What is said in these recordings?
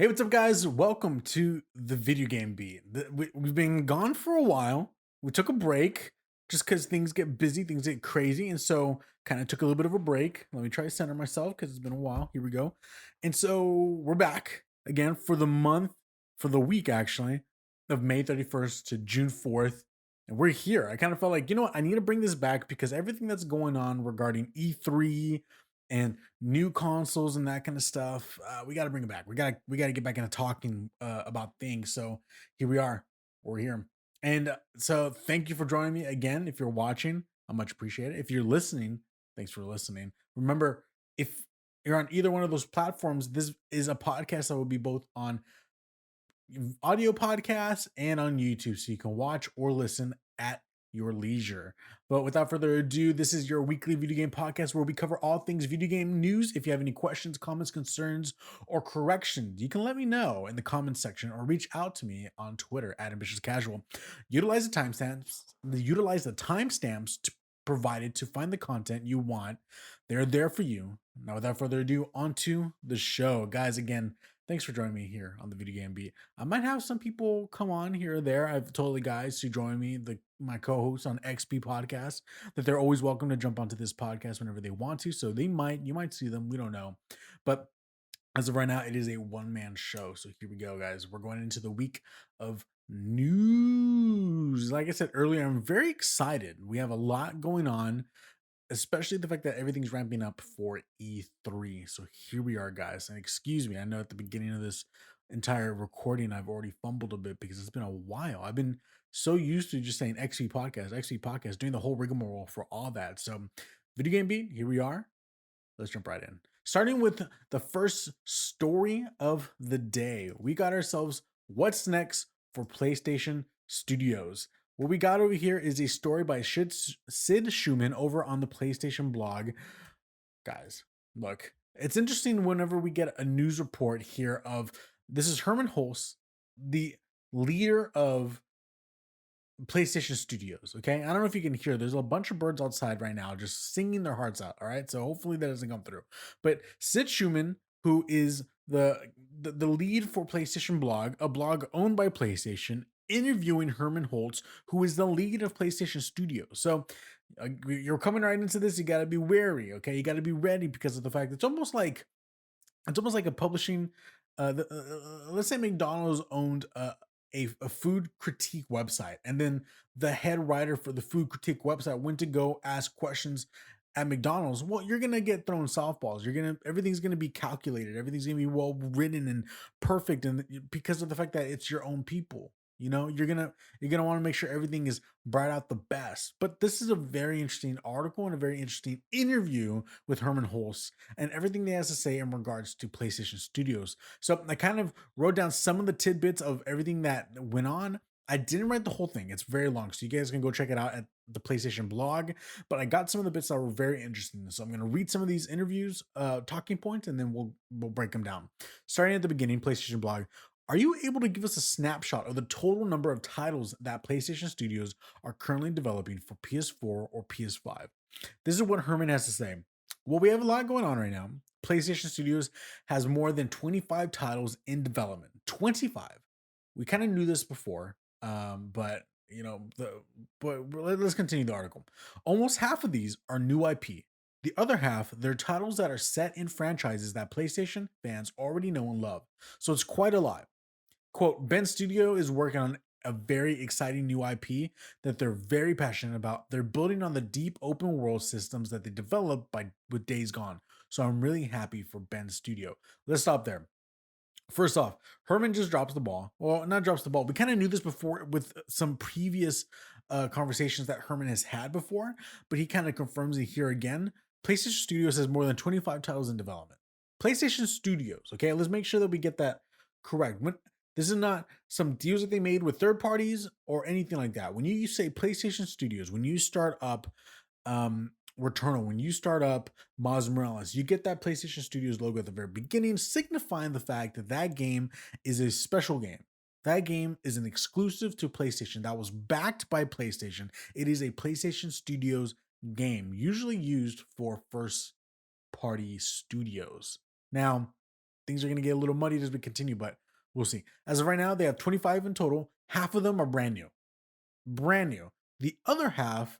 Hey, what's up, guys? Welcome to the video game beat. We've been gone for a while. We took a break just because things get busy, things get crazy. And so, kind of took a little bit of a break. Let me try to center myself because it's been a while. Here we go. And so, we're back again for the month, for the week actually, of May 31st to June 4th. And we're here. I kind of felt like, you know what? I need to bring this back because everything that's going on regarding E3 and new consoles and that kind of stuff. We got to bring it back. We got to get back into talking about things. So here we are. We're here. And so thank you for joining me again. If you're watching, I much appreciate it. If you're listening, thanks for listening. Remember, if you're on either one of those platforms, this is a podcast that will be both on audio podcasts and on YouTube, so you can watch or listen at your leisure. But without further ado, this is your weekly video game podcast where we cover all things video game news. If you have any questions, comments, concerns, or corrections, you can let me know in the comments section or reach out to me on Twitter at ambitious casual. Utilize the timestamps provided to find the content you want. They're there for you. Now, without further ado, on to the show. Guys, again, thanks for joining me here on the Video Game Beat. I might have some people come on here or there. I've told the guys to join me, my co-hosts on XP podcast, that they're always welcome to jump onto this podcast whenever they want to. So you might see them. We don't know. But as of right now, it is a one-man show. So here we go, guys. We're going into the week of news. Like I said earlier, I'm very excited. We have a lot going on, especially the fact that everything's ramping up for E3. So here we are, guys. And excuse me, I know at the beginning of this entire recording, I've already fumbled a bit because it's been a while. I've been so used to just saying XP podcast, doing the whole rigmarole for all that. So, video game beat, here we are. Let's jump right in. Starting with the first story of the day, we got ourselves what's next for PlayStation Studios. What we got over here is a story by Sid Schumann over on the PlayStation blog. Guys, look, it's interesting whenever we get a news report here of this is Herman Hulst, the leader of PlayStation Studios. Okay. I don't know if you can hear, there's a bunch of birds outside right now just singing their hearts out. All right. So hopefully that doesn't come through. But Sid Schumann, who is the lead for PlayStation blog, a blog owned by PlayStation, interviewing Herman Holtz, who is the lead of PlayStation Studios. So you're coming right into this. You got to be wary. Okay. You got to be ready because of the fact it's almost like a publishing. Let's say McDonald's owned a food critique website, and then the head writer for the food critique website went to go ask questions at McDonald's. Well, you're gonna get thrown softballs. Everything's gonna be calculated. Everything's gonna be well written and perfect, and because of the fact that it's your own people. You know, you're gonna want to make sure everything is brought out the best. But this is a very interesting article and a very interesting interview with Herman Hulst and everything he has to say in regards to PlayStation Studios. So I kind of wrote down some of the tidbits of everything that went on. I didn't write the whole thing. It's very long. So you guys can go check it out at the PlayStation blog. But I got some of the bits that were very interesting. So I'm going to read some of these interviews, talking points, and then we'll break them down. Starting at the beginning, PlayStation blog. Are you able to give us a snapshot of the total number of titles that PlayStation Studios are currently developing for PS4 or PS5? This is what Herman has to say. Well, we have a lot going on right now. PlayStation Studios has more than 25 titles in development. 25. We kind of knew this before, but let's continue the article. Almost half of these are new IP. The other half, they're titles that are set in franchises that PlayStation fans already know and love. So it's quite a lot. Quote, Ben Studio is working on a very exciting new IP that they're very passionate about. They're building on the deep open world systems that they developed with Days Gone. So I'm really happy for Ben Studio. Let's stop there. First off, Herman just drops the ball. Well, not drops the ball. We kind of knew this before with some previous conversations that Herman has had before, but he kind of confirms it here again. PlayStation Studios has more than 25 titles in development. PlayStation Studios, okay? Let's make sure that we get that correct. This is not some deals that they made with third parties or anything like that. When you say PlayStation Studios, when you start up Returnal, when you start up Miles Morales, you get that PlayStation Studios logo at the very beginning, signifying the fact that that game is a special game. That game is an exclusive to PlayStation that was backed by PlayStation. It is a PlayStation Studios game, usually used for first party studios. Now, things are going to get a little muddied as we continue, but we'll see. As of right now, they have 25 in total. Half of them are brand new. Brand new. The other half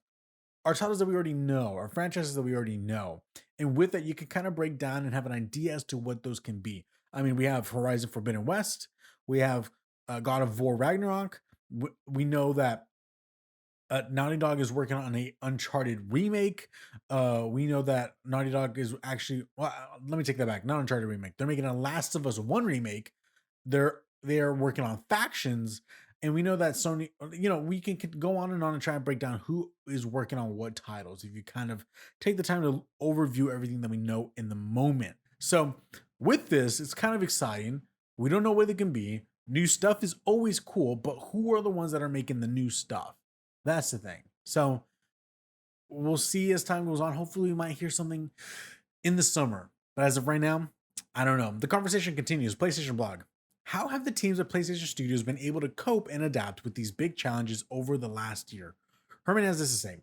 are titles that we already know, are franchises that we already know. And with that, you can kind of break down and have an idea as to what those can be. I mean, we have Horizon Forbidden West, we have God of War Ragnarok. We know that Naughty Dog is working on a Uncharted remake. We know that Naughty Dog is actually, well, let me take that back. Not Uncharted remake. They're making a Last of Us 1 remake. They're working on Factions, and we know that Sony, we can go on and try and break down who is working on what titles if you kind of take the time to overview everything that we know in the moment. So with this, it's kind of exciting. We don't know where they can be. New stuff is always cool, but who are the ones that are making the new stuff? That's the thing. So we'll see as time goes on. Hopefully we might hear something in the summer, but as of right now, I don't know. The conversation continues. PlayStation blog. How have the teams at PlayStation Studios been able to cope and adapt with these big challenges over the last year? Herman has this to say.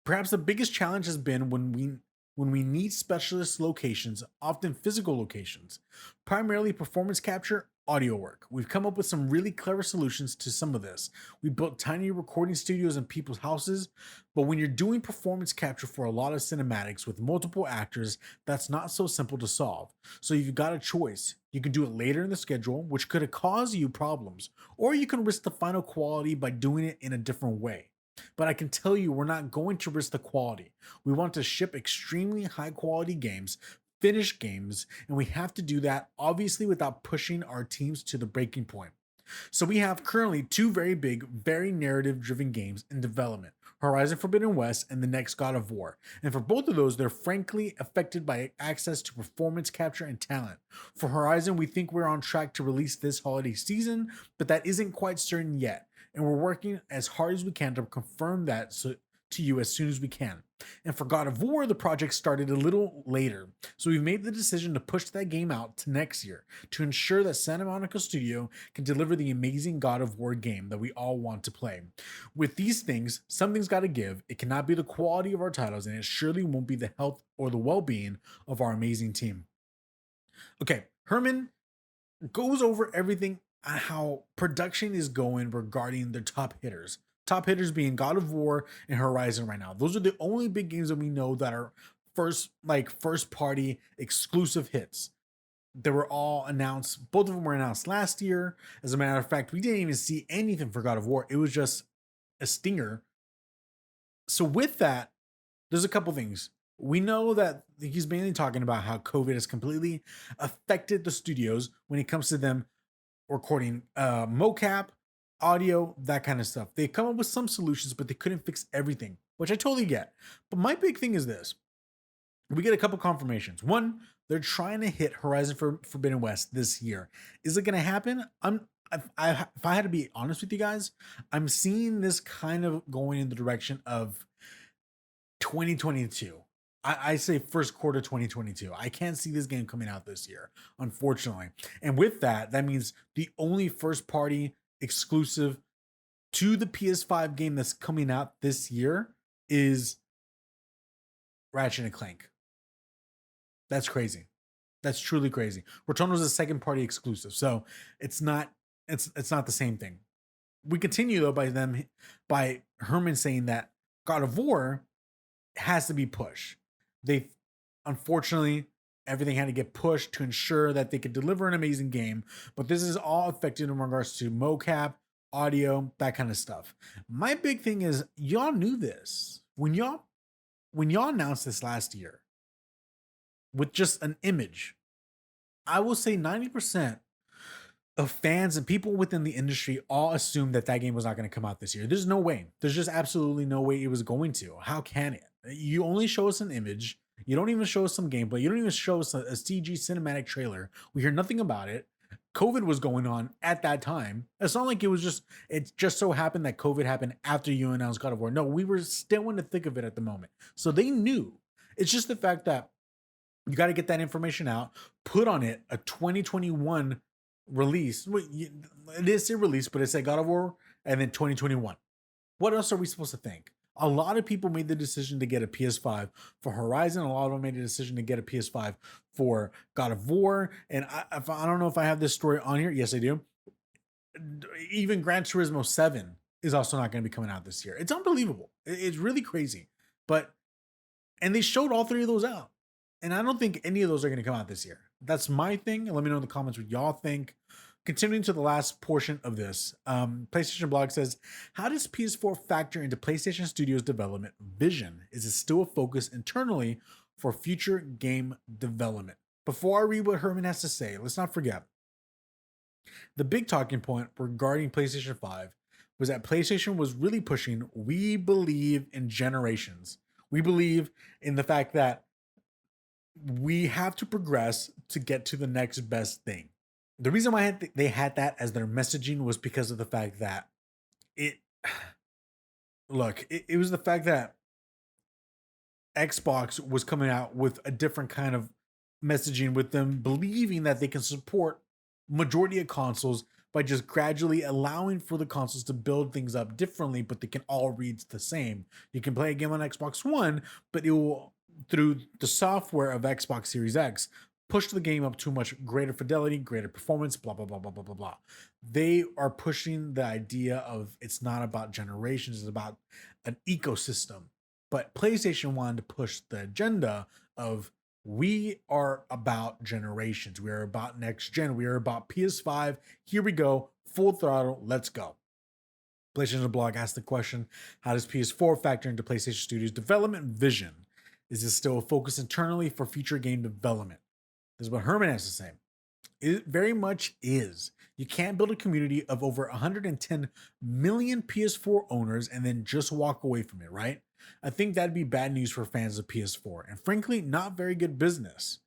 Perhaps the biggest challenge has been when we need specialist locations, often physical locations, primarily performance capture, audio work. We've come up with some really clever solutions to some of this. We built tiny recording studios in people's houses, but when you're doing performance capture for a lot of cinematics with multiple actors, that's not so simple to solve. So you've got a choice. You can do it later in the schedule, which could cause you problems, or you can risk the final quality by doing it in a different way. But I can tell you, we're not going to risk the quality. We want to ship extremely high quality games, finished games, and we have to do that obviously without pushing our teams to the breaking point. So we have currently two very big, very narrative driven games in development, Horizon Forbidden West and the next God of War. And for both of those, they're frankly affected by access to performance capture and talent. For Horizon, we think we're on track to release this holiday season, but that isn't quite certain yet. And we're working as hard as we can to confirm that to you as soon as we can. And for God of War, the project started a little later. So we've made the decision to push that game out to next year to ensure that Santa Monica Studio can deliver the amazing God of War game that we all want to play. With these things, something's got to give. It cannot be the quality of our titles, and it surely won't be the health or the well-being of our amazing team. Okay, Herman goes over everything on how production is going regarding the top hitters. Top hitters being God of War and Horizon right now. Those are the only big games that we know that are first party exclusive hits. They were all announced. Both of them were announced last year. As a matter of fact, we didn't even see anything for God of War. It was just a stinger. So with that, there's a couple things. We know that he's mainly talking about how COVID has completely affected the studios when it comes to them recording mocap, audio, that kind of stuff. They come up with some solutions, but they couldn't fix everything, which I totally get. But my big thing is this. We get a couple confirmations. One, they're trying to hit Horizon Forbidden West this year. Is it going to happen? If I had to be honest with you guys, I'm seeing this kind of going in the direction of 2022. I say first quarter 2022. I can't see this game coming out this year, unfortunately. And with that, that means the only first party exclusive to the PS5 game that's coming out this year is Ratchet and Clank. That's crazy. That's truly crazy. Returnal's a second party exclusive, so it's not the same thing. We continue though by Herman saying that God of War has to be pushed. They unfortunately everything had to get pushed to ensure that they could deliver an amazing game, but this is all affected in regards to mocap, audio, that kind of stuff. My big thing is y'all knew this when y'all announced this last year with just an image. I will say 90% of fans and people within the industry all assumed that game was not going to come out this year. There's no way. There's just absolutely no way it was going to. How can it? You only show us an image. You don't even show us some gameplay. You don't even show us a CG cinematic trailer. We hear nothing about it. COVID was going on at that time. It's not like it just so happened that COVID happened after you announced God of War. No, we were still in the thick of it at the moment. So they knew. It's just the fact that you got to get that information out, put on it a 2021 release. It is a release, but it said God of War and then 2021. What else are we supposed to think? A lot of people made the decision to get a PS5 for Horizon. A lot of them made a decision to get a PS5 for God of War. And I don't know if I have this story on here. Yes, I do. Even Gran Turismo 7 is also not going to be coming out this year. It's unbelievable. It's really crazy. But, and they showed all three of those out. And I don't think any of those are going to come out this year. That's my thing. Let me know in the comments what y'all think. Continuing to the last portion of this, PlayStation Blog says, how does PS4 factor into PlayStation Studios' development vision? Is it still a focus internally for future game development? Before I read what Herman has to say, let's not forget, the big talking point regarding PlayStation 5 was that PlayStation was really pushing, we believe in generations. We believe in the fact that we have to progress to get to the next best thing. The reason why they had that as their messaging was because of the fact that it was the fact that Xbox was coming out with a different kind of messaging, with them believing that they can support majority of consoles by just gradually allowing for the consoles to build things up differently, but they can all read the same. You can play a game on Xbox One, but it will, through the software of Xbox Series X, push the game up to much greater fidelity, greater performance, blah, blah, blah, blah, blah, blah, blah. They are pushing the idea of it's not about generations, it's about an ecosystem. But PlayStation wanted to push the agenda of, we are about generations. We are about next gen. We are about PS5. Here we go. Full throttle. Let's go. PlayStation Blog asked the question, how does PS4 factor into PlayStation Studios' development vision? Is this still a focus internally for future game development? This is what Herman has to say. It very much is. You can't build a community of over 110 million PS4 owners and then just walk away from it, right? I think that'd be bad news for fans of PS4, and frankly, not very good business.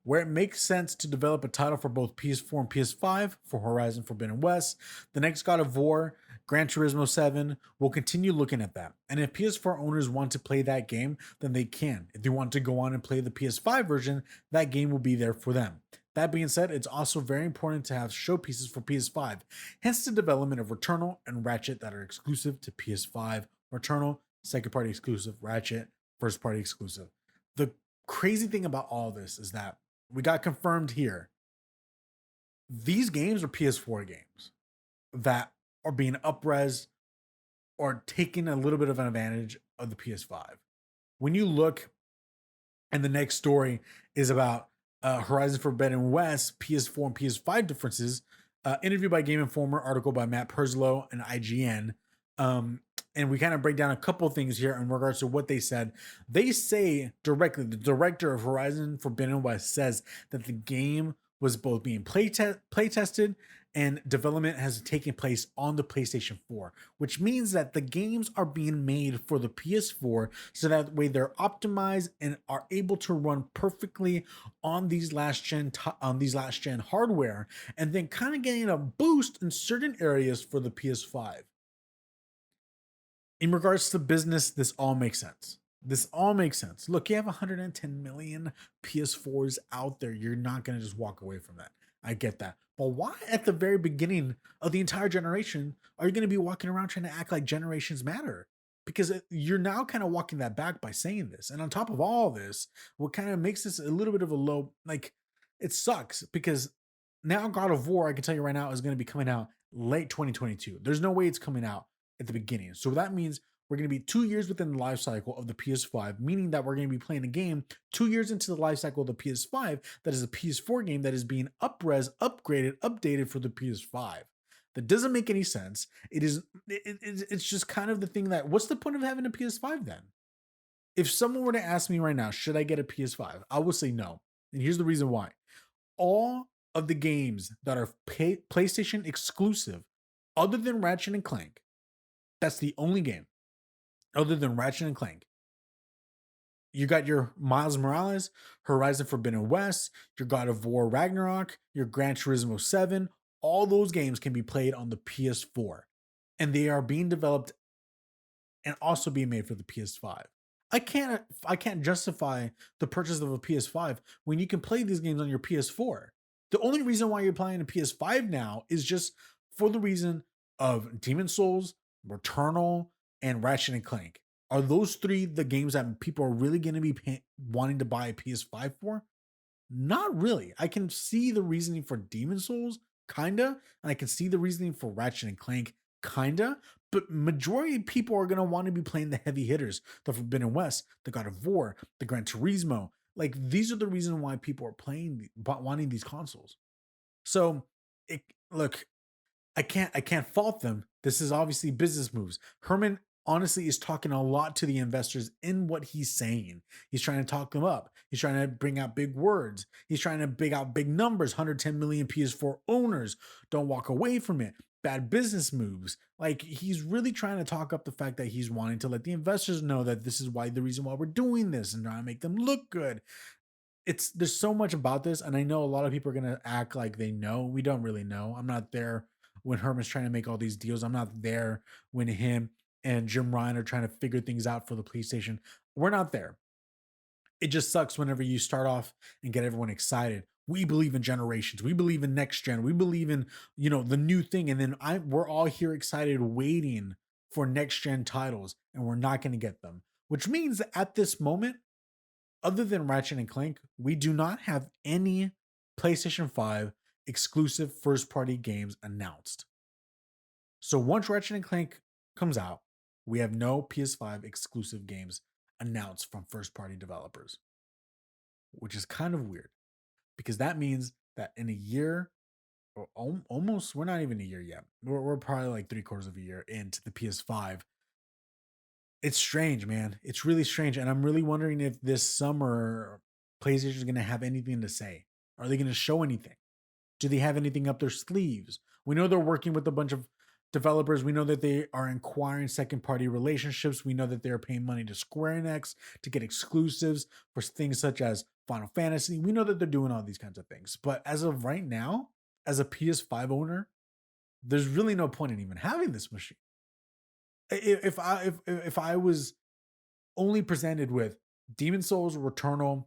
Where it makes sense to develop a title for both PS4 and PS5, for Horizon Forbidden West, the next God of War, Gran Turismo 7, we'll continue looking at that. And if PS4 owners want to play that game, then they can. If they want to go on and play the PS5 version, that game will be there for them. That being said, it's also very important to have showpieces for PS5, hence the development of Returnal and Ratchet that are exclusive to PS5. Returnal, second party exclusive, Ratchet, first party exclusive. The crazy thing about all this is that we got confirmed here. These games are PS4 games that are being up-res or taking a little bit of an advantage of the PS5. When you look, and the next story is about Horizon Forbidden West, PS4 and PS5 differences. Interview by Game Informer, article by Matt Perslow and IGN. And we kind of break down a couple things here in regards to what they said. They say directly, the director of Horizon Forbidden West says that the game was both being play tested and development has taken place on the PlayStation 4, which means that the games are being made for the PS4, so that way they're optimized and are able to run perfectly on these last gen hardware, and then kind of getting a boost in certain areas for the PS5. In regards to business, this all makes sense. This all makes sense. Look, you have 110 million PS4s out there. You're not going to just walk away from that. I get that. But why at the very beginning of the entire generation are you going to be walking around trying to act like generations matter? Because you're now kind of walking that back by saying this. And on top of all this, what kind of makes this a little bit of a low, like, it sucks because now God of War, I can tell you right now, is going to be coming out late 2022. There's no way it's coming out at the beginning. So that means we're going to be 2 years within the life cycle of the PS5, meaning that we're going to be playing a game 2 years into the life cycle of the PS5 that is a PS4 game that is being up-res, upgraded, updated for the PS5. That doesn't make any sense. It's just kind of the thing that, what's the point of having a PS5 then? If someone were to ask me right now, should I get a PS5? I would say no. And here's the reason why. All of the games that are PlayStation exclusive, other than Ratchet and Clank, that's the only game other than Ratchet and Clank. You got your Miles Morales, Horizon Forbidden West, your God of War Ragnarok, your Gran Turismo 7. All those games can be played on the PS4. And they are being developed and also being made for the PS5. I can't justify the purchase of a PS5 when you can play these games on your PS4. The only reason why you're playing a PS5 now is just for the reason of Demon Souls, Returnal, and Ratchet and Clank. Are those three the games that people are really going to be wanting to buy a PS5 for? Not really. I can see the reasoning for Demon Souls, kinda, and I can see the reasoning for Ratchet and Clank, kinda. But majority of people are gonna want to be playing the heavy hitters, the Forbidden West, the God of War, the Gran Turismo. Like these are the reason why people are playing, wanting these consoles. So, it look, I can't fault them. This is obviously business moves. Herman honestly is talking a lot to the investors in what he's saying. He's trying to talk them up. He's trying to bring out big words. He's trying to bring out big numbers. 110 million PS4 owners. Don't walk away from it. Bad business moves. Like he's really trying to talk up the fact that he's wanting to let the investors know that this is why the reason why we're doing this and trying to make them look good. There's so much about this, and I know a lot of people are gonna act like they know. We don't really know. I'm not there when Herman's trying to make all these deals. I'm not there when him and Jim Ryan are trying to figure things out for the PlayStation. We're not there. It just sucks whenever you start off and get everyone excited. We believe in generations. We believe in next gen. We believe in, the new thing. And then we're all here excited waiting for next gen titles, and we're not going to get them. Which means that at this moment, other than Ratchet and Clank, we do not have any PlayStation 5 exclusive first party games announced. So once Ratchet and Clank comes out, we have no PS5 exclusive games announced from first party developers, which is kind of weird because that means that in a year, or almost, we're not even a year yet. We're probably like 3/4 of a year into the PS5. It's strange, man. It's really strange. And I'm really wondering if this summer PlayStation is going to have anything to say. Are they going to show anything? Do they have anything up their sleeves? We know they're working with a bunch of developers. We know that they are inquiring second party relationships. We know that they're paying money to Square Enix to get exclusives for things such as Final Fantasy. We know that they're doing all these kinds of things. But as of right now, as a PS5 owner, there's really no point in even having this machine. If I was only presented with Demon Souls, Returnal,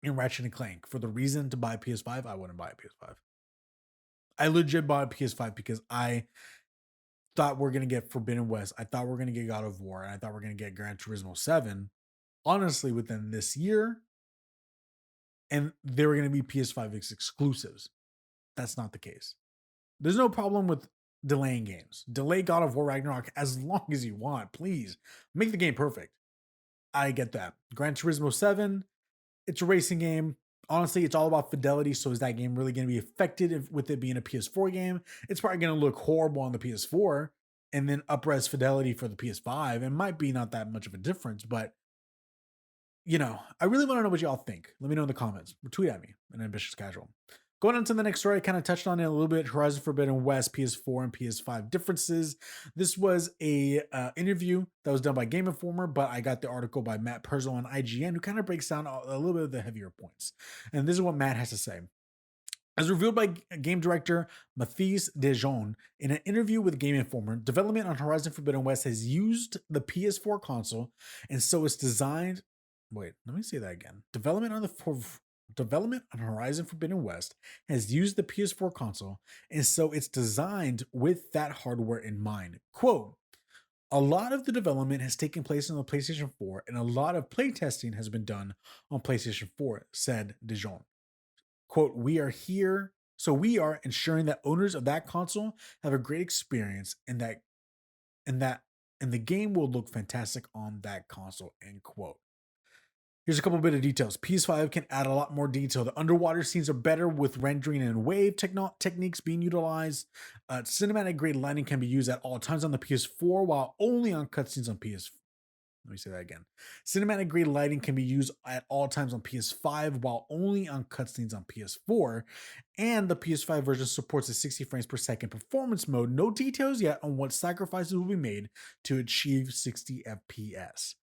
and Ratchet and Clank for the reason to buy a PS5, I wouldn't buy a PS5. I legit bought a PS5 because I thought we're gonna get Forbidden West. I thought we're gonna get God of War, and I thought we're gonna get Gran Turismo 7. Honestly, within this year, and they were gonna be PS5 exclusives. That's not the case. There's no problem with delaying games. Delay God of War Ragnarok as long as you want, please. Make the game perfect. I get that. Gran Turismo 7, it's a racing game. Honestly, it's all about fidelity. So is that game really going to be affected with it being a PS4 game? It's probably going to look horrible on the PS4 and then up-res fidelity for the PS5. It might be not that much of a difference, but I really want to know what y'all think. Let me know in the comments. Or tweet at me, an ambitious casual. Going on to the next story, I kind of touched on it a little bit. Horizon Forbidden West, PS4 and PS5 differences. This was a interview that was done by Game Informer, but I got the article by Matt Perzo on IGN, who kind of breaks down a little bit of the heavier points. And this is what Matt has to say. As revealed by game director Matthias Dejon in an interview with Game Informer, development on Horizon Forbidden West has used the PS4 console, and so it's designed. Wait, let me say that again. Development on Horizon Forbidden West has used the PS4 console, and so it's designed with that hardware in mind. Quote, a lot of the development has taken place on the PlayStation 4, and a lot of playtesting has been done on PlayStation 4, said Dijon. Quote, we are ensuring that owners of that console have a great experience and the game will look fantastic on that console, end quote. Here's a couple bit of details. PS5 can add a lot more detail. The underwater scenes are better with rendering and wave techniques being utilized. Cinematic grade lighting can be used at all times on the PS4 while only on cutscenes on PS4. Let me say that again. Cinematic grade lighting can be used at all times on PS5 while only on cutscenes on PS4. And the PS5 version supports a 60 frames per second performance mode. No details yet on what sacrifices will be made to achieve 60 FPS.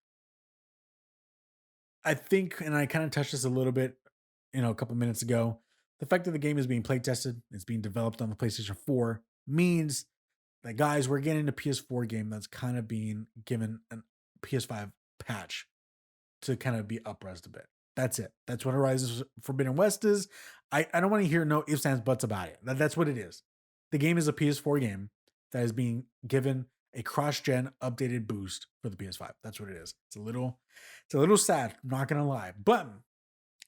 I think, and I kind of touched this a little bit, a couple minutes ago, the fact that the game is being play tested, it's being developed on the PlayStation 4 means that, guys, we're getting a PS4 game that's kind of being given a PS5 patch to kind of be up-resed a bit. That's it. That's what Horizon Forbidden West is. I don't want to hear no ifs, ands, buts about it. That's what it is. The game is a PS4 game that is being given a cross-gen updated boost for the PS5. That's what it is. It's a little sad, I'm not gonna lie. But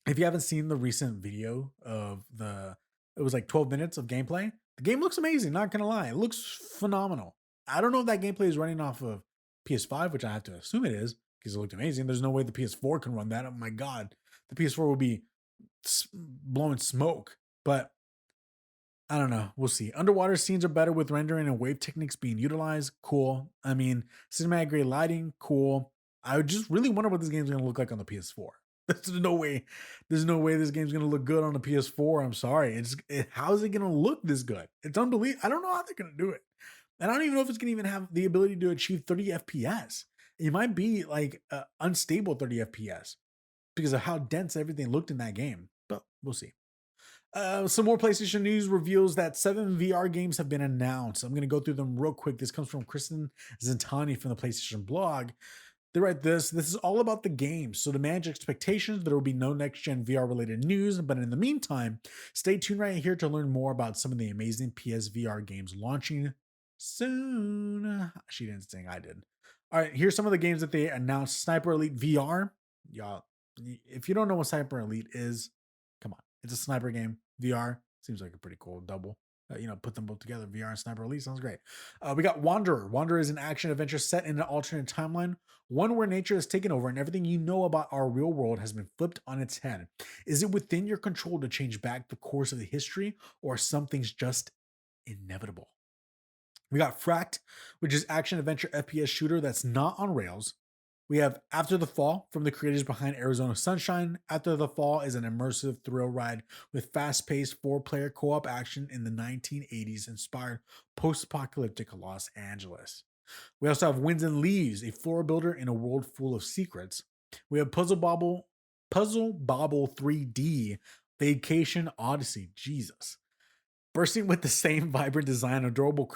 if you haven't seen the recent video of it was like 12 minutes of gameplay. The game looks amazing, not gonna lie. It looks phenomenal. I don't know if that gameplay is running off of PS5, which I have to assume it is, because it looked amazing. There's no way the PS4 can run that. Oh my god. The PS4 will be blowing smoke. But I don't know. We'll see. Underwater scenes are better with rendering and wave techniques being utilized. Cool. I mean, cinematic grade lighting. Cool. I just really wonder what this game's gonna look like on the PS4. There's no way. There's no way this game's gonna look good on the PS4. I'm sorry. How is it gonna look this good? It's unbelievable. I don't know how they're gonna do it, and I don't even know if it's gonna even have the ability to achieve 30 FPS. It might be like unstable 30 FPS because of how dense everything looked in that game. But we'll see. Some more PlayStation news reveals that 7 VR games have been announced. I'm going to go through them real quick. This comes from Kristen Zentani from the PlayStation blog. They write this is all about the games. So to manage expectations, there will be no next-gen VR related news. But in the meantime, stay tuned right here to learn more about some of the amazing PSVR games launching soon. She didn't sing, I did. All right, here's some of the games that they announced. Sniper Elite VR. Y'all, if you don't know what Sniper Elite is, come on. It's a sniper game. VR seems like a pretty cool double. Put them both together. VR and Sniper Elite sounds great. We got Wanderer. Wanderer is an action adventure set in an alternate timeline, one where nature has taken over and everything you know about our real world has been flipped on its head. Is it within your control to change back the course of the history, or something's just inevitable? We got Fract, which is action adventure FPS shooter that's not on rails. We have After the Fall from the creators behind Arizona Sunshine. After the Fall is an immersive thrill ride with fast-paced 4-player co-op action in the 1980s inspired post-apocalyptic Los Angeles. We also have Winds and Leaves, a floor builder in a world full of secrets. We have Puzzle Bobble 3D Vacation Odyssey. Jesus. Bursting with the same vibrant design, adorable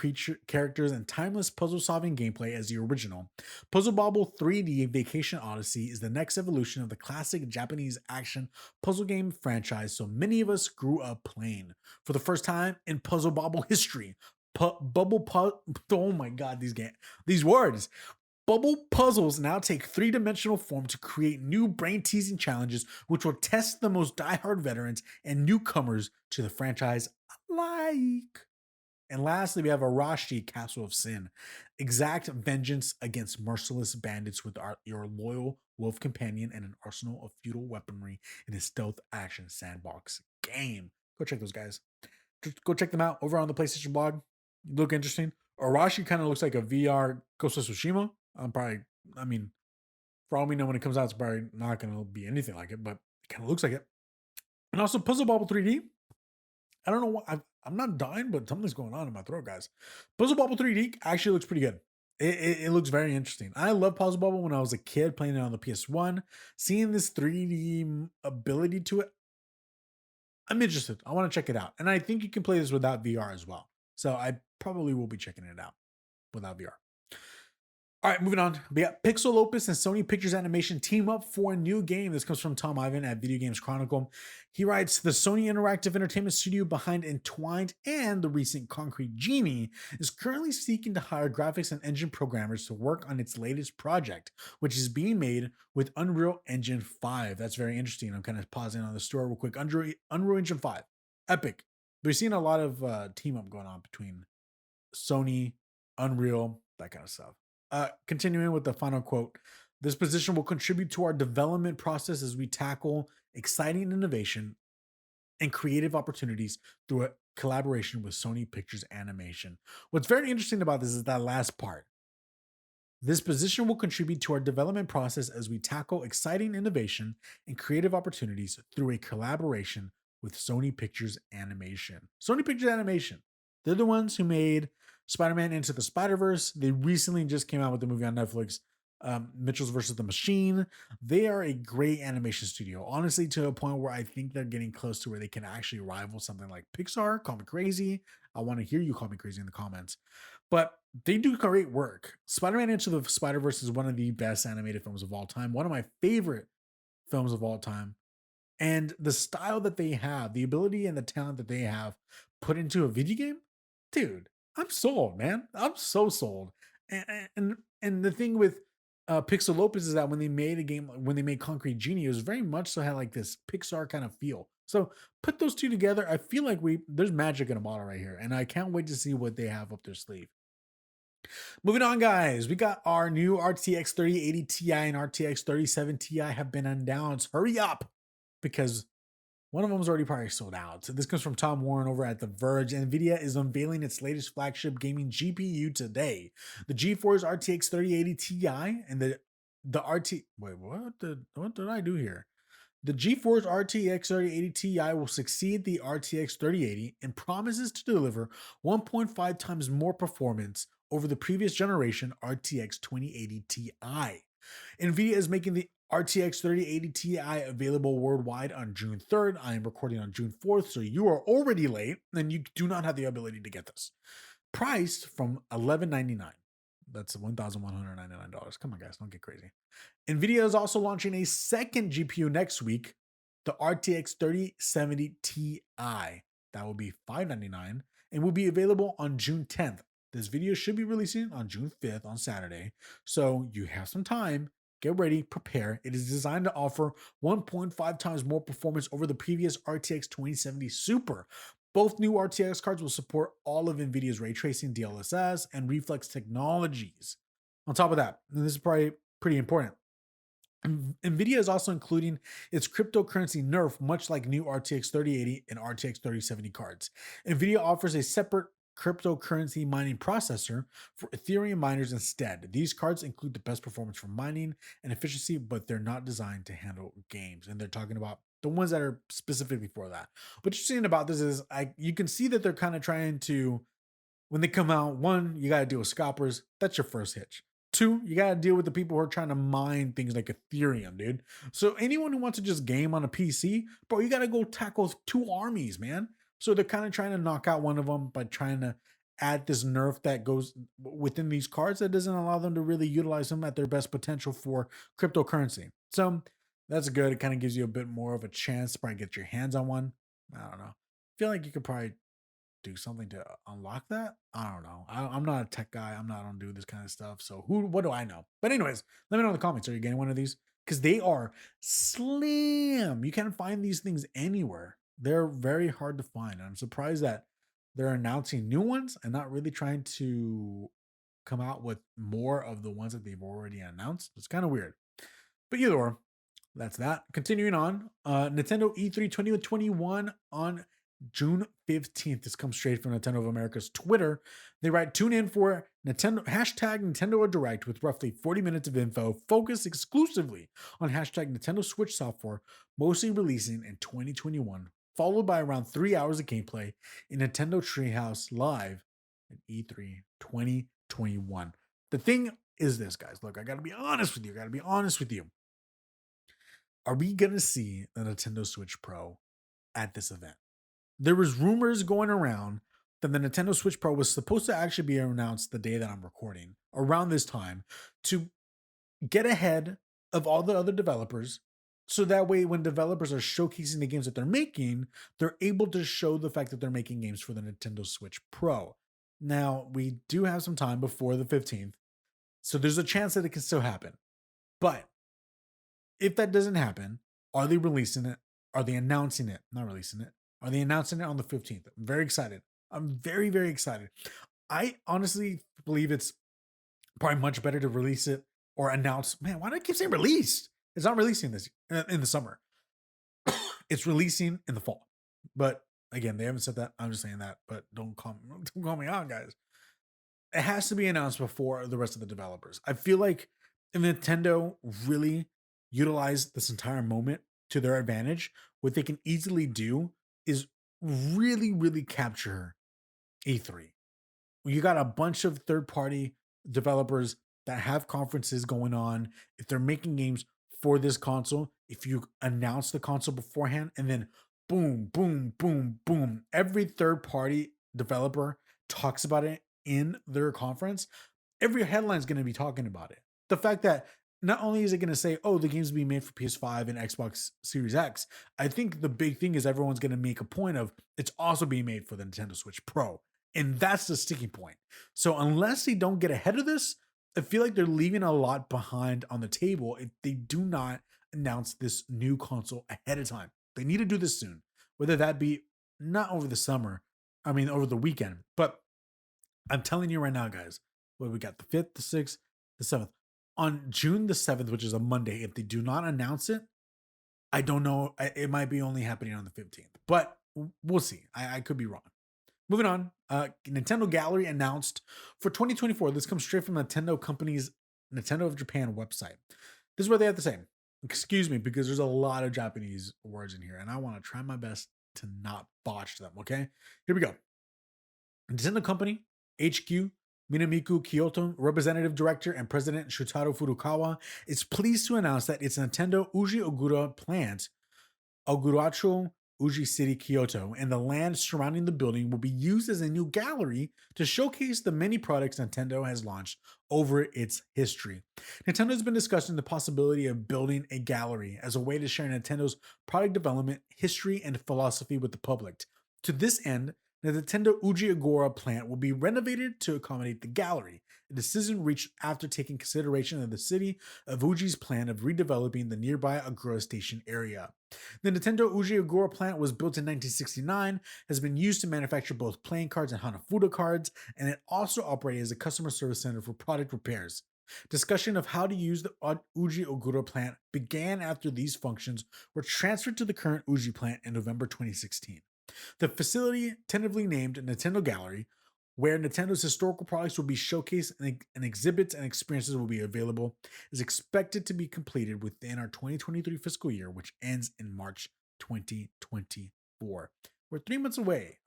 characters, and timeless puzzle-solving gameplay as the original, Puzzle Bobble 3D Vacation Odyssey is the next evolution of the classic Japanese action puzzle game franchise so many of us grew up playing. For the first time in Puzzle Bobble history, oh my god, these words. Bubble puzzles now take three-dimensional form to create new brain-teasing challenges, which will test the most diehard veterans and newcomers to the franchise alike. And lastly, we have Arashi, Castle of Sin. Exact vengeance against merciless bandits with your loyal wolf companion and an arsenal of feudal weaponry in a stealth action sandbox game. Go check those guys. Go check them out over on the PlayStation blog. Look interesting. Arashi kind of looks like a VR Ghost of Tsushima. I mean, for all we know, when it comes out, it's probably not going to be anything like it, but it kind of looks like it. And also, Puzzle Bobble 3D. I don't know what I'm not dying, but something's going on in my throat, guys. Puzzle Bobble 3D actually looks pretty good. It looks very interesting. I love Puzzle Bobble when I was a kid playing it on the PS1. Seeing this 3D ability to it, I'm interested. I want to check it out. And I think you can play this without VR as well. So I probably will be checking it out without VR. All right, moving on. We got Pixelopus and Sony Pictures Animation team up for a new game. This comes from Tom Ivan at Video Games Chronicle. He writes, the Sony Interactive Entertainment Studio behind Entwined and the recent Concrete Genie is currently seeking to hire graphics and engine programmers to work on its latest project, which is being made with Unreal Engine 5. That's very interesting. I'm kind of pausing on the story real quick. Unreal Engine 5. Epic. We're seeing a lot of team up going on between Sony, Unreal, that kind of stuff. Continuing with the final quote, this position will contribute to our development process as we tackle exciting innovation and creative opportunities through a collaboration with Sony Pictures Animation. What's very interesting about this is that last part. This position will contribute to our development process as we tackle exciting innovation and creative opportunities through a collaboration with Sony Pictures Animation. Sony Pictures Animation. They're the ones who made Spider-Man Into the Spider-Verse. They recently just came out with the movie on Netflix, Mitchell's versus the Machine. They are a great animation studio, honestly, to a point where I think they're getting close to where they can actually rival something like Pixar. Call me crazy. I want to hear you call me crazy in the comments. But they do great work. Spider-Man Into the Spider-Verse is one of the best animated films of all time. One of my favorite films of all time. And the style that they have, the ability and the talent that they have put into a video game, dude, I'm sold, man. I'm so sold. And the thing with Pixelopus is that when they made a game, when they made Concrete Genie, it was very much so had like this Pixar kind of feel. So put those two together, I feel like there's magic in a bottle right here, and I can't wait to see what they have up their sleeve. Moving on, guys, we got our new RTX 3080 Ti and RTX 3070 Ti have been announced. Hurry up, because one of them is already probably sold out. So this comes from Tom Warren over at The Verge. NVIDIA is unveiling its latest flagship gaming GPU today. The GeForce RTX 3080 Ti and the RT. Wait, what did I do here? The GeForce RTX 3080 Ti will succeed the RTX 3080 and promises to deliver 1.5 times more performance over the previous generation RTX 2080 Ti. NVIDIA is making the RTX 3080 Ti available worldwide on June 3rd. I am recording on June 4th, so you are already late and you do not have the ability to get this. Priced from $11.99. That's $1,199. Come on, guys, don't get crazy. NVIDIA is also launching a second GPU next week, the RTX 3070 Ti. That will be $599 and will be available on June 10th. This video should be releasing on June 5th on Saturday, so you have some time. Get ready, prepare. It is designed to offer 1.5 times more performance over the previous RTX 2070 Super. Both new RTX cards will support all of NVIDIA's ray tracing, DLSS, and reflex technologies. On top of that, and this is probably pretty important, NVIDIA is also including its cryptocurrency nerf, much like new RTX 3080 and RTX 3070 cards. NVIDIA offers a separate cryptocurrency mining processor for Ethereum miners instead. These cards include the best performance for mining and efficiency, but they're not designed to handle games. And they're talking about the ones that are specifically for that. What's interesting about this is you can see that they're kind of trying to, when they come out, one, you got to deal with scalpers. That's your first hitch. Two, you got to deal with the people who are trying to mine things like Ethereum, dude. So anyone who wants to just game on a PC, bro, you got to go tackle two armies, man. So they're kind of trying to knock out one of them by trying to add this nerf that goes within these cards that doesn't allow them to really utilize them at their best potential for cryptocurrency. So that's good. It kind of gives you a bit more of a chance to probably get your hands on one. I don't know. I feel like you could probably do something to unlock that. I don't know. I'm not a tech guy. I don't do this kind of stuff. So what do I know? But anyways, let me know in the comments. Are you getting one of these? Because they are slim. You can't find these things anywhere. They're very hard to find. I'm surprised that they're announcing new ones and not really trying to come out with more of the ones that they've already announced. It's kind of weird. But either way, that's that. Continuing on, Nintendo E3 2021 on June 15th. This comes straight from Nintendo of America's Twitter. They write, tune in for Nintendo Direct with roughly 40 minutes of info focused exclusively on Nintendo Switch software, mostly releasing in 2021, followed by around 3 hours of gameplay in Nintendo Treehouse Live at E3 2021. The thing is this, guys. Look, I got to be honest with you. Are we going to see the Nintendo Switch Pro at this event? There was rumors going around that the Nintendo Switch Pro was supposed to actually be announced the day that I'm recording, around this time, to get ahead of all the other developers. So that way, when developers are showcasing the games that they're making, they're able to show the fact that they're making games for the Nintendo Switch Pro. Now, we do have some time before the 15th, so there's a chance that it can still happen. But if that doesn't happen, are they releasing it? Are they announcing it? Not releasing it. Are they announcing it on the 15th? I'm very excited. I'm very, very excited. I honestly believe it's probably much better to release it or announce. Man, why do I keep saying released? It's not releasing this in the summer. It's releasing in the fall. But again, they haven't said that. I'm just saying that. But don't call me out, guys. It has to be announced before the rest of the developers. I feel like if Nintendo really utilized this entire moment to their advantage, what they can easily do is really, really capture E3. You got a bunch of third-party developers that have conferences going on. If they're making games for this console, if you announce the console beforehand and then boom, boom, boom, boom, every third-party developer talks about it in their conference, every headline is going to be talking about it. The fact that not only is it going to say, oh, the game's being made for PS5 and Xbox Series X, I think the big thing is everyone's going to make a point of it's also being made for the Nintendo Switch Pro. And that's the sticking point. So unless they don't get ahead of this, I feel like they're leaving a lot behind on the table if they do not announce this new console ahead of time. They need to do this soon, whether that be not over the summer, I mean, over the weekend. But I'm telling you right now, guys, what we got the 5th, the 6th, the 7th. On June the 7th, which is a Monday, if they do not announce it, I don't know. It might be only happening on the 15th, but we'll see. I could be wrong. Moving on, Nintendo Gallery announced for 2024. This comes straight from Nintendo company's Nintendo of Japan website. This is what they have to say. Excuse me, because there's a lot of Japanese words in here, and I want to try my best to not botch them. Okay, here we go. Nintendo Company HQ Minamiku Kyoto, Representative Director and President Shutaro Furukawa, is pleased to announce that its Nintendo Uji Ogura plant, Oguracho Uji City, Kyoto, and the land surrounding the building will be used as a new gallery to showcase the many products Nintendo has launched over its history. Nintendo has been discussing the possibility of building a gallery as a way to share Nintendo's product development, history, and philosophy with the public. To this end, the Nintendo Uji Agora plant will be renovated to accommodate the gallery, a decision reached after taking consideration of the city of Uji's plan of redeveloping the nearby Agora Station area. The Nintendo Uji Agora plant was built in 1969, has been used to manufacture both playing cards and Hanafuda cards, and it also operated as a customer service center for product repairs. Discussion of how to use the Uji Ogura plant began after these functions were transferred to the current Uji plant in November 2016. The facility, tentatively named Nintendo Gallery, where Nintendo's historical products will be showcased and exhibits and experiences will be available, is expected to be completed within our 2023 fiscal year, which ends in March 2024. We're 3 months away.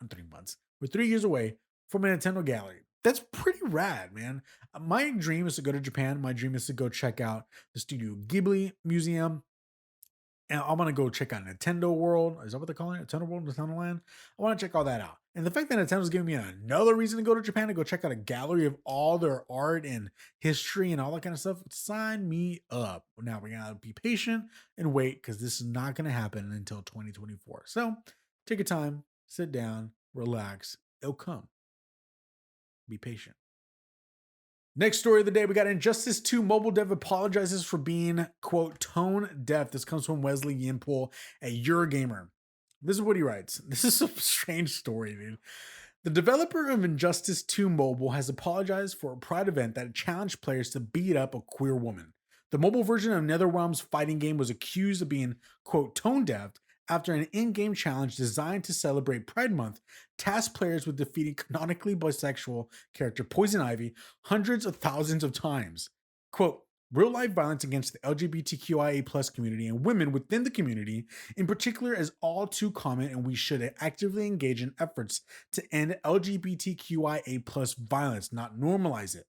We're 3 years away from a Nintendo Gallery. That's pretty rad, man. My dream is to go to Japan. My dream is to go check out the Studio Ghibli Museum. And I want to go check out Nintendo World. Is that what they're calling it? Nintendo World, Nintendo Land? I want to check all that out. And the fact that Nintendo's giving me another reason to go to Japan to go check out a gallery of all their art and history and all that kind of stuff, sign me up. Now we're going to be patient and wait because this is not going to happen until 2024. So take your time, sit down, relax. It'll come. Be patient. Next story of the day, we got Injustice 2 mobile dev apologizes for being, quote, tone deaf. This comes from Wesley Yinpol at Eurogamer. This is what he writes. This is a strange story, dude. The developer of Injustice 2 Mobile has apologized for a Pride event that challenged players to beat up a queer woman. The mobile version of NetherRealm's fighting game was accused of being, quote, tone deaf after an in-game challenge designed to celebrate Pride Month tasked players with defeating canonically bisexual character Poison Ivy hundreds of thousands of times. Quote, real-life violence against the LGBTQIA+ community and women within the community, in particular, is all too common, and we should actively engage in efforts to end LGBTQIA+ violence, not normalize it.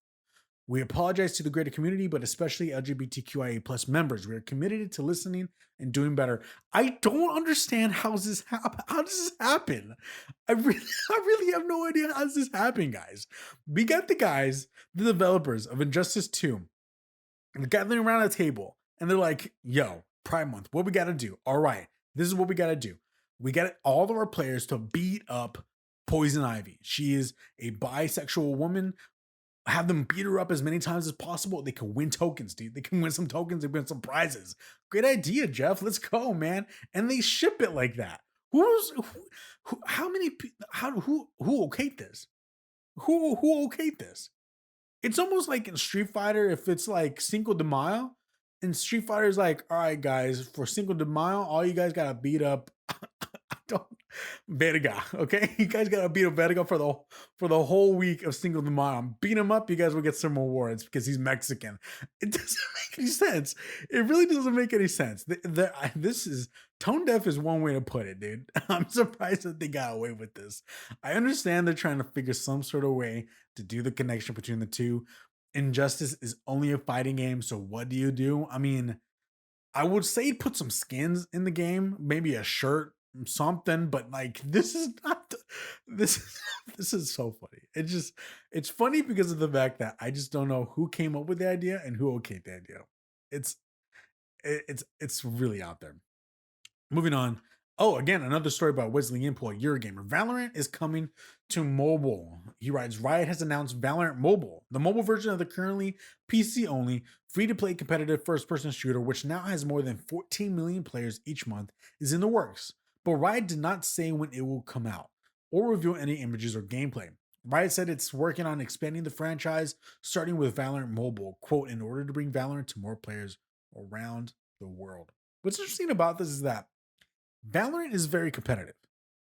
We apologize to the greater community, but especially LGBTQIA+ members. We are committed to listening and doing better. I don't understand how does this happen? I really have no idea how does this happen, guys. We got the guys, the developers of Injustice 2, gathering around a table, and they're like, yo, Pride Month, what we got to do? All right, this is what we got to do. We got all of our players to beat up Poison Ivy. She is a bisexual woman. Have them beat her up as many times as possible. They can win tokens, dude. They can win some tokens. They win some prizes. Great idea, Jeff. Let's go, man. And they ship it like that. Who okayed this? Who okayed this? It's almost like in Street Fighter, if it's like Cinco de Mayo, and Street Fighter is like, all right, guys, for Cinco de Mayo, all you guys gotta beat up Verga, okay? You guys gotta beat up Verga for the whole week of Cinco de Mayo. Beat him up, you guys will get some rewards because he's Mexican. It doesn't make any sense. It really doesn't make any sense. This is tone deaf is one way to put it, dude. I'm surprised that they got away with this. I understand they're trying to figure some sort of way to do the connection between the two. Injustice is only a fighting game, so what do you do? I mean, I would say put some skins in the game, maybe a shirt, something, but like this is not this this is so funny. It's funny because of the fact that I just don't know who came up with the idea and who okayed the idea. It's really out there. Moving on. Oh, again, another story about Wesley Impel, Eurogamer. Valorant is coming to mobile. He writes, Riot has announced Valorant Mobile, the mobile version of the currently PC only, free to play competitive first person shooter, which now has more than 14 million players each month, is in the works. But Riot did not say when it will come out or reveal any images or gameplay. Riot said it's working on expanding the franchise, starting with Valorant Mobile, quote, in order to bring Valorant to more players around the world. What's interesting about this is that Valorant is very competitive.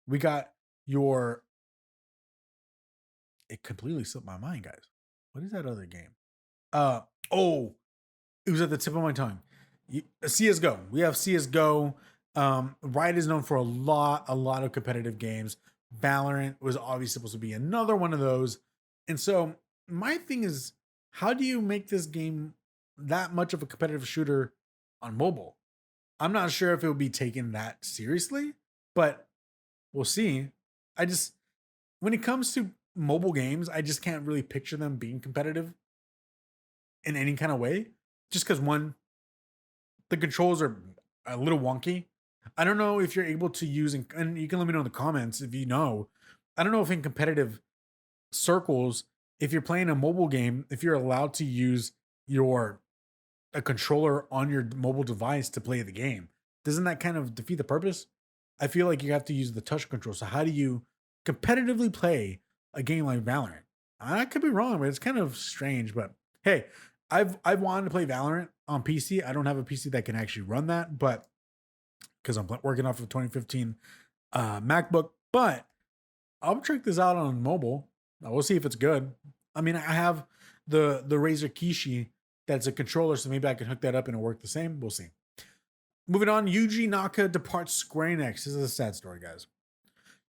We got your. It completely slipped my mind, guys. What is that other game? Uh oh, it was at the tip of my tongue. CS:GO. We have CS:GO. Riot is known for a lot of competitive games. Valorant was obviously supposed to be another one of those. And so my thing is, how do you make this game that much of a competitive shooter on mobile? I'm not sure if it will be taken that seriously, but we'll see. I just, when it comes to mobile games, I just can't really picture them being competitive in any kind of way. Just because one, the controls are a little wonky. I don't know if you're able to use, and you can let me know in the comments if you know. I don't know if in competitive circles, if you're playing a mobile game, if you're allowed to use your a controller on your mobile device to play the game. Doesn't that kind of defeat the purpose? I feel like you have to use the touch control. So how do you competitively play a game like Valorant? I could be wrong, but it's kind of strange. But hey, I've wanted to play Valorant on PC. I don't have a PC that can actually run that, but because I'm working off of 2015 MacBook. But I'll check this out on mobile. We'll see if it's good. I mean, I have the Razer Kishi that's a controller, so maybe I can hook that up and it'll work the same. We'll see. Moving on, Yuji Naka departs Square Enix. This is a sad story, guys.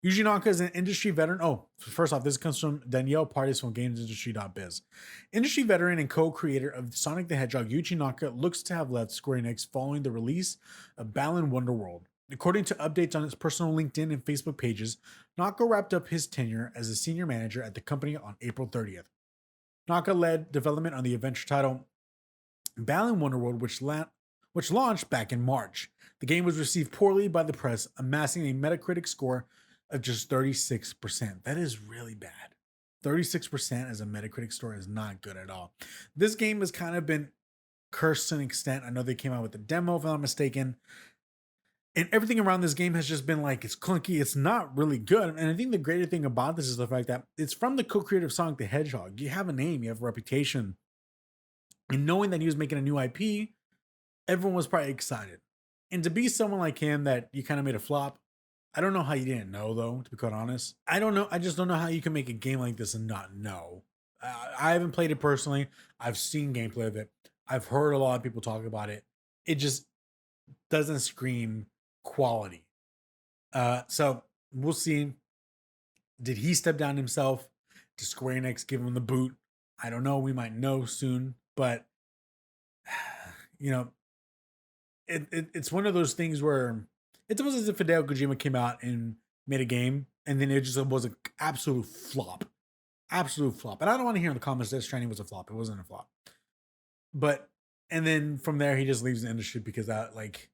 Yuji Naka is an industry veteran. Oh, first off, this comes from Danielle Partis from GamesIndustry.biz. Industry veteran and co-creator of Sonic the Hedgehog, Yuji Naka looks to have left Square Enix following the release of Balan Wonderworld. According to updates on his personal LinkedIn and Facebook pages, Naka wrapped up his tenure as a senior manager at the company on April 30th. Naka led development on the adventure title Balan Wonderworld, which launched back in March. The game was received poorly by the press, amassing a Metacritic score of just 36%. That is really bad. 36% as a Metacritic score is not good at all. This game has kind of been cursed to an extent. I know they came out with a demo, if I'm not mistaken. And everything around this game has just been like, it's clunky. It's not really good. And I think the greater thing about this is the fact that it's from the co-creator of Sonic the Hedgehog. You have a name, you have a reputation. And knowing that he was making a new IP, everyone was probably excited. And to be someone like him that you kind of made a flop, I don't know how you didn't know, though, to be quite honest. I don't know. I just don't know how you can make a game like this and not know. I haven't played it personally. I've seen gameplay of it. I've heard a lot of people talk about it. It just doesn't scream quality. So we'll see. Did he step down himself? Did Square Enix give him the boot? I don't know. We might know soon. But, you know, it's one of those things where it's almost as if Hideo Kojima came out and made a game and then it just was an absolute flop. Absolute flop. And I don't want to hear in the comments that Stranding was a flop. It wasn't a flop. But, and then from there, he just leaves the industry because that, like,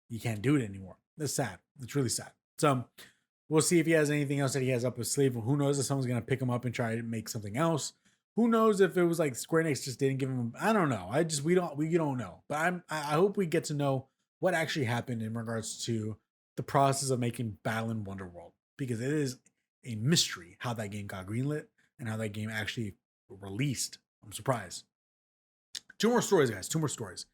you can't do it anymore. That's sad. It's really sad. So we'll see if he has anything else that he has up his sleeve. Who knows if someone's going to pick him up and try to make something else. Who knows if it was like Square Enix just didn't give him, I don't know. We don't know. But I hope we get to know what actually happened in regards to the process of making Balan Wonderworld, because it is a mystery how that game got greenlit and how that game actually released. I'm surprised. Two more stories, guys. Two more stories.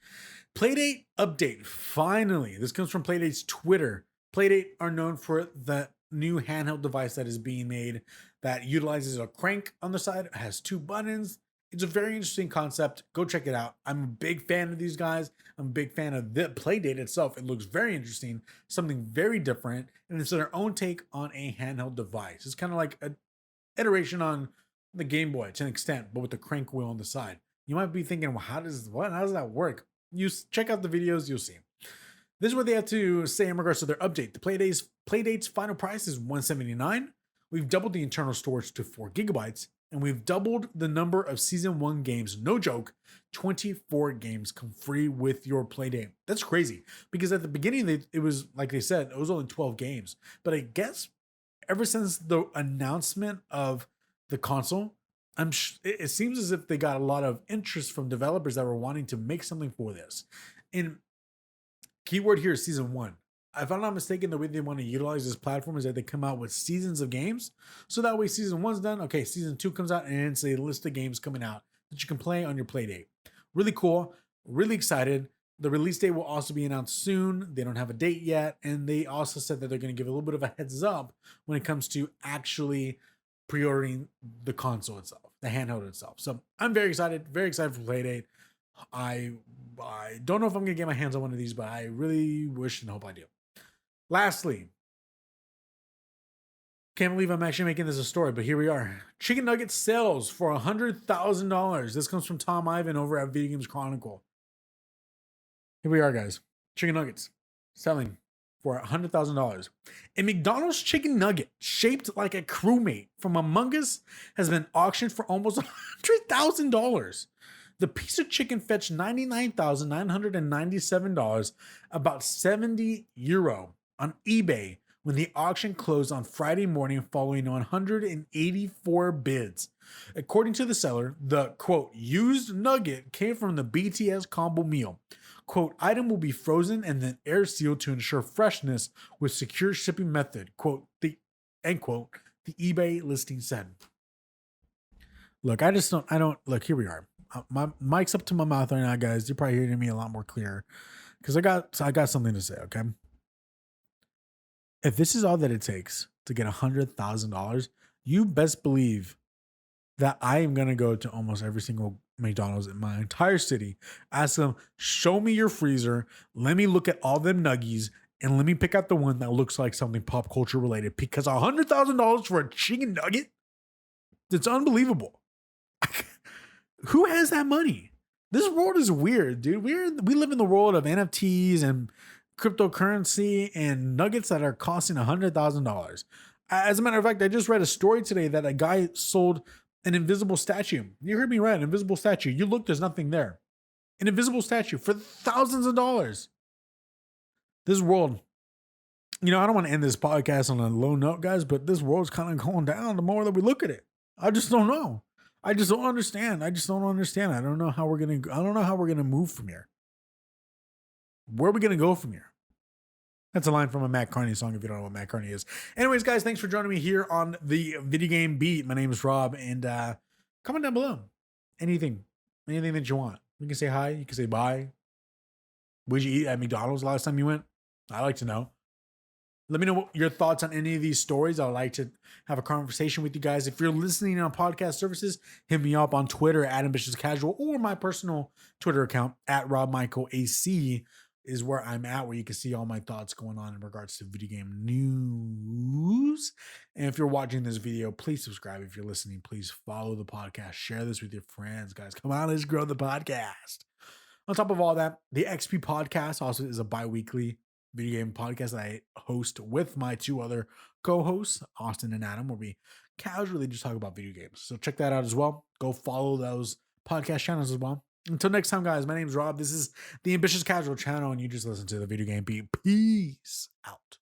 Playdate update. Finally, this comes from Playdate's Twitter. Playdate are known for the new handheld device that is being made that utilizes a crank on the side. It has two buttons. It's a very interesting concept. Go check it out. I'm a big fan of these guys. I'm a big fan of the Playdate itself. It looks very interesting, something very different, and it's their own take on a handheld device. It's kind of like an iteration on the Game Boy to an extent, but with the crank wheel on the side. You might be thinking, well, how does that work? You check out the videos, you'll see. This is what they have to say in regards to their update. The Playdate's final price is $179. We've doubled the internal storage to 4 gigabytes, and we've doubled the number of season 1 games. No joke, 24 games come free with your Playdate. That's crazy, because at the beginning it was like they said, it was only 12 games. But I guess ever since the announcement of the console, it seems as if they got a lot of interest from developers that were wanting to make something for this. And keyword here is season 1. If I'm not mistaken, the way they want to utilize this platform is that they come out with seasons of games. So that way season 1's done. Okay, season 2 comes out and it's a list of games coming out that you can play on your Playdate. Really cool. Really excited. The release date will also be announced soon. They don't have a date yet. And they also said that they're going to give a little bit of a heads up when it comes to actually pre-ordering the console itself, the handheld itself. So I'm very excited for Playdate. I don't know if I'm going to get my hands on one of these, but I really wish and hope I do. Lastly, can't believe I'm actually making this a story, but here we are. Chicken nugget sells for $100,000. This comes from Tom Ivan over at Video Games Chronicle. Here we are, guys. Chicken nuggets selling for $100,000. A McDonald's chicken nugget shaped like a crewmate from Among Us has been auctioned for almost $100,000. The piece of chicken fetched $99,997, about 70 euro, on eBay when the auction closed on Friday morning following 184 bids. According to the seller, the, quote, used nugget came from the BTS combo meal. Quote, item will be frozen and then air sealed to ensure freshness with secure shipping method. Quote, end quote, the eBay listing said. Look, I don't, look, here we are. My mic's up to my mouth right now, guys. You're probably hearing me a lot more clear because I got something to say, okay? If this is all that it takes to get $100,000, you best believe that I am going to go to almost every single McDonald's in my entire city, ask them, show me your freezer, let me look at all them nuggies, and let me pick out the one that looks like something pop culture related, because $100,000 for a chicken nugget? It's unbelievable. Who has that money? This world is weird, dude. We live in the world of NFTs and cryptocurrency and nuggets that are costing $100,000. As a matter of fact, I just read a story today that a guy sold an invisible statue. You heard me right, an invisible statue. You look, there's nothing there. An invisible statue for thousands of dollars. This world, I don't want to end this podcast on a low note, guys, but this world's kind of going down the more that we look at it. I just don't know. I just don't understand. I don't know how we're gonna move from here. Where are we gonna go from here? That's a line from a Matt Carney song, if you don't know what Matt Carney is. Anyways, guys, thanks for joining me here on the Video Game Beat. My name is Rob, and comment down below. Anything that you want. You can say hi, you can say bye. Would you eat at McDonald's last time you went? I'd like to know. Let me know what your thoughts on any of these stories. I'd like to have a conversation with you guys. If you're listening on podcast services, hit me up on Twitter at Ambitious Casual, or my personal Twitter account at RobMichaelAC is where I'm at, where you can see all my thoughts going on in regards to video game news. And if you're watching this video, please subscribe. If you're listening, please follow the podcast. Share this with your friends, guys. Come on, let's grow the podcast. On top of all that, the XP podcast also is a bi-weekly video game podcast that I host with my two other co-hosts, Austin and Adam, where we casually just talk about video games. So check that out as well. Go follow those podcast channels as well. Until next time, guys, my name is Rob. This is the Ambitious Casual channel, and you just listen to the Video Game Beat. Peace out.